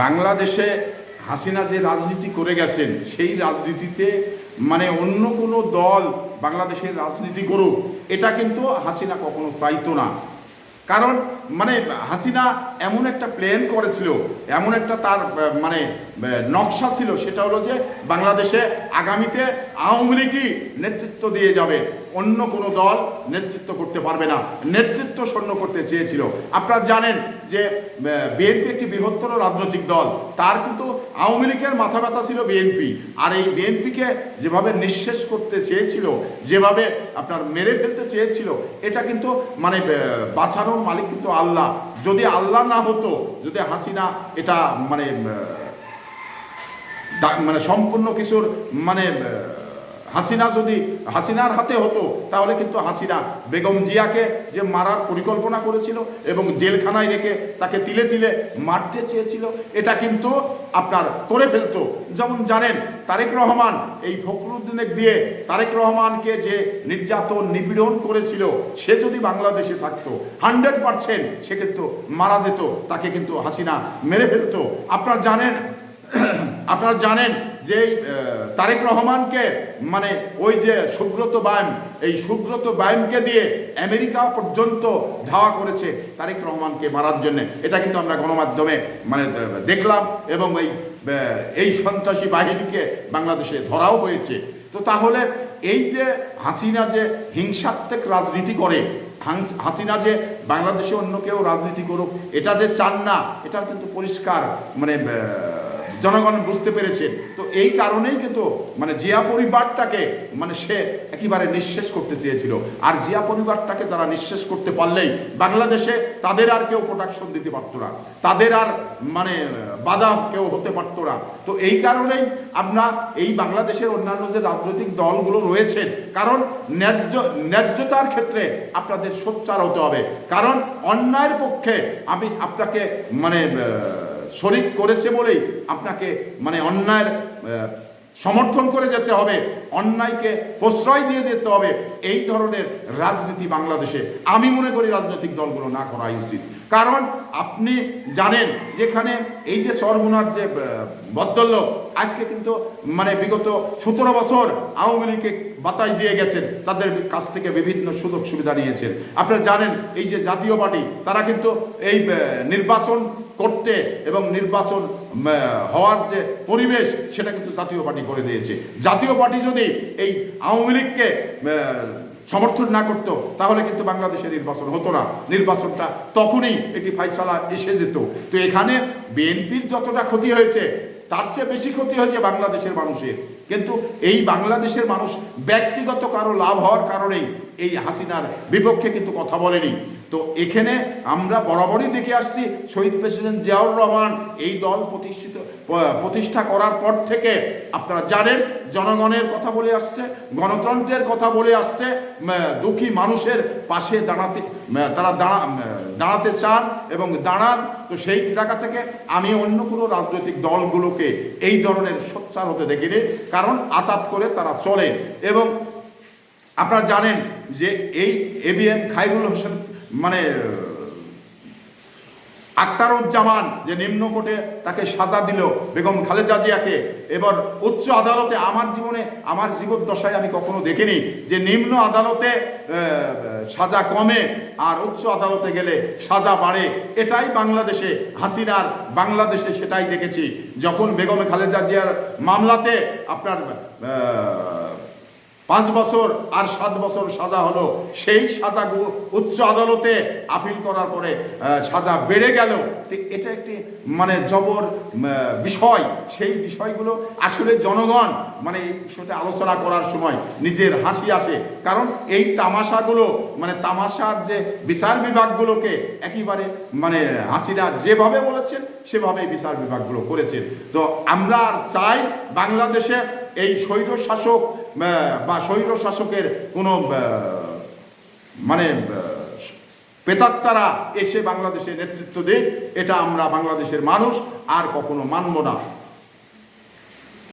বাংলাদেশে হাসিনা যে রাজনীতি করে গেছেন সেই রাজনীতিতে মানে অন্য কোনো দল বাংলাদেশের রাজনীতি করুক এটা কিন্তু হাসিনা কখনো চাইতো না। কারণ মানে হাসিনা এমন একটা প্ল্যান করেছিল, এমন একটা তার মানে নকশা ছিল, সেটা হলো যে বাংলাদেশে আগামীতে আওয়ামী লীগই নেতৃত্ব দিয়ে যাবে, অন্য কোনো দল নেতৃত্ব করতে পারবে না, নেতৃত্ব শূন্য করতে চেয়েছিল। আপনারা জানেন যে বিএনপি একটি বৃহত্তর রাজনৈতিক দল, তার কিন্তু আওয়ামী লীগের মাথা ব্যথা ছিল বিএনপি। আর এই বিএনপিকে যেভাবে নিঃশেষ করতে চেয়েছিল, যেভাবে আপনার মেরে ফেলতে চেয়েছিল, এটা কিন্তু মানে বাঁচানোর মালিক কিন্তু আল্লাহ। যদি আল্লাহ না হতো, যদি হাসিনা এটা মানে মানে সম্পূর্ণ কিছুর মানে হাসিনার হাতে হতো, তাহলে কিন্তু হাসিনা বেগম জিয়াকে যে মারার পরিকল্পনা করেছিল এবং জেলখানায় রেখে তাকে তিলে তিলে মারতে চেয়েছিল, এটা কিন্তু আপনার করে ফেলতো। যেমন জানেন তারেক রহমান এই ফখরুদ্দিনের দিয়ে তারেক রহমানকে যে নির্যাতন নিপীড়ন করেছিল, সে যদি বাংলাদেশে থাকতো 100% সে কিন্তু মারা যেত, তাকে কিন্তু হাসিনা মেরে ফেলতো। আপনারা জানেন যে তারেক রহমানকে মানে ওই যে সুব্রত বায়ামকে দিয়ে আমেরিকা পর্যন্ত ধাওয়া করেছে তারেক রহমানকে মারার জন্য। এটা কিন্তু আমরা গণমাধ্যমে মানে দেখলাম, এবং এই সন্ত্রাসী বাহিনীকে বাংলাদেশে ধরাও হয়েছে। তো তাহলে এই যে হাসিনা যে হিংসাত্মক রাজনীতি করে, হাসিনা যে বাংলাদেশে অন্য কেউ রাজনীতি করুক এটা যে চান না, এটা কিন্তু পরিষ্কার মানে জনগণ বুঝতে পেরেছে। তো এই কারণেই কিন্তু মানে জিয়া পরিবারটাকে মানে সে একেবারে নিঃশেষ করতে চেয়েছিল। আর জিয়া পরিবারটাকে তারা নিঃশেষ করতে পারলেই বাংলাদেশে তাদের আর কেউ প্রোটেকশন দিতে পারতো না, তাদের আর মানে বাধা কেউ হতে পারতো না। তো এই কারণেই আমরা এই বাংলাদেশের অন্যান্য যে রাজনৈতিক দলগুলো রয়েছেন, কারণ ন্যায্যতার ক্ষেত্রে আপনাদের সোচ্চার হতে হবে। কারণ অন্যায়ের পক্ষে আমি আপনাকে মানে শরিক করেছে বলেই আপনাকে মানে অন্যায়ের সমর্থন করে যেতে হবে, অন্যায়কে প্রশ্রয় দিয়ে যেতে হবে। এই ধরনের রাজনীতি বাংলাদেশে আমি মনে করি রাজনৈতিক দলগুলো না করাই উচিত। কারণ আপনি জানেন যেখানে এই যে সরমুনার যে ভদ্রলোক আজকে কিন্তু মানে বিগত 17 বছর আওয়ামী লীগকে বাতাস দিয়ে গেছেন, তাদের কাছ থেকে বিভিন্ন সুযোগ সুবিধা নিয়েছেন। আপনারা জানেন এই যে জাতীয় পার্টি, তারা কিন্তু এই নির্বাচন করতে এবং নির্বাচন হওয়ার যে পরিবেশ সেটা কিন্তু জাতীয় পার্টি করে দিয়েছে। জাতীয় পার্টি যদি এই আওয়ামী লীগকে সমর্থন না করতো তাহলে কিন্তু বাংলাদেশে নির্বাচন হতো না, নির্বাচনটা তখনই একটি ফাইসালা এসে যেত। তো এখানে বিএনপির যতটা ক্ষতি হয়েছে তার চেয়ে বেশি ক্ষতি হয়েছে বাংলাদেশের মানুষের। কিন্তু এই বাংলাদেশের মানুষ ব্যক্তিগত কারো লাভ হওয়ার কারণেই এই হাসিনার বিপক্ষে কিন্তু কথা বলেনি। তো এখানে আমরা বরাবরই দেখে আসছি শহীদ প্রেসিডেন্ট জিয়াউর রহমান এই দল প্রতিষ্ঠা করার পর থেকে আপনারা জানেন জনগণের কথা বলে আসছে, গণতন্ত্রের কথা বলে আসছে, দুঃখী মানুষের পাশে দাঁড়াতে চান এবং দাঁড়ান। তো সেই জায়গা থেকে আমি অন্য কোনো রাজনৈতিক দলগুলোকে এই ধরনের সোচ্চার হতে দেখিনি, কারণ আতাত করে তারা চলে। এবং আপনারা জানেন যে এই এবিএম খায়রুল হোসেন মানে আখতারুজ্জামান যে নিম্ন কোর্টে তাকে সাজা দিল বেগম খালেদা জিয়াকে, এবার উচ্চ আদালতে আমার জীবদ্দশায় আমি কখনো দেখিনি যে নিম্ন আদালতে সাজা কমে আর উচ্চ আদালতে গেলে সাজা বাড়ে। এটাই বাংলাদেশে হাসিনার বাংলাদেশে সেটাই দেখেছি। যখন বেগম খালেদা জিয়ার মামলাতে আপনার 5 বছর আর 7 বছর সাজা হলো, সেই সাজাগুলো উচ্চ আদালতে আপিল করার পরে সাজা বেড়ে গেল। এটা একটি মানে জবর বিষয়। সেই বিষয়গুলো আসলে জনগণ মানে এই বিষয়টা আলোচনা করার সময় নিজের হাসি আসে। কারণ এই তামাশাগুলো মানে তামাশার যে বিচার বিভাগগুলোকে একেবারে মানে হাসিনা যেভাবে বলেছেন সেভাবেই বিচার বিভাগগুলো করেছেন। তো আমরা আর চাই বাংলাদেশে এই স্বৈর শাসক বা স্বৈর শাসকের কোনো মানে প্রেতাত্মারা এসে বাংলাদেশে নেতৃত্ব দেয়, এটা আমরা বাংলাদেশের মানুষ আর কখনো মানব না।